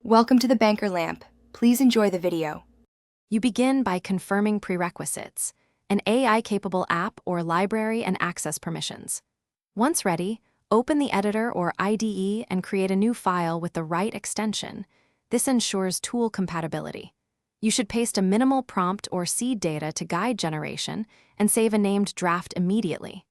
Welcome to the Banker Lamp. Please enjoy the video. You begin by confirming prerequisites, an AI-capable app or library and access permissions. Once ready, open the editor or IDE and create a new file with the right extension. This ensures tool compatibility. You should paste a minimal prompt or seed data to guide generation and save a named draft immediately.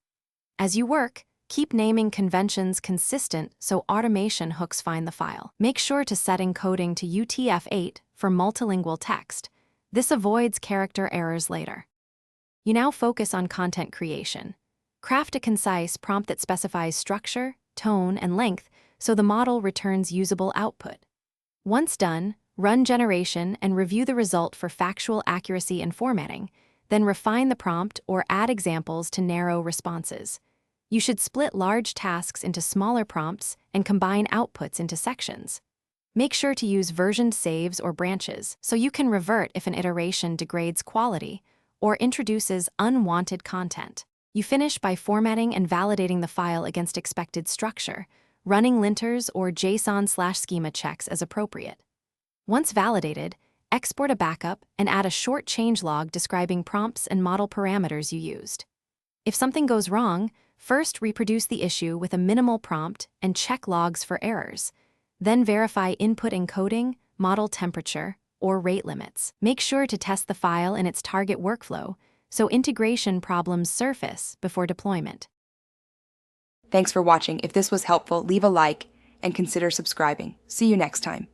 As you work, keep naming conventions consistent so automation hooks find the file. Make sure to set encoding to UTF-8 for multilingual text. This avoids character errors later. You now focus on content creation. Craft a concise prompt that specifies structure, tone, and length so the model returns usable output. Once done, run generation and review the result for factual accuracy and formatting, then refine the prompt or add examples to narrow responses. You should split large tasks into smaller prompts and combine outputs into sections. Make sure to use versioned saves or branches so you can revert if an iteration degrades quality or introduces unwanted content. You finish by formatting and validating the file against expected structure, running linters or JSON/schema checks as appropriate. Once validated, export a backup and add a short changelog describing prompts and model parameters you used. If something goes wrong, first reproduce the issue with a minimal prompt and check logs for errors. Then verify input encoding, model temperature, or rate limits. Make sure to test the file in its target workflow so integration problems surface before deployment. Thanks for watching. If this was helpful, leave a like and consider subscribing. See you next time.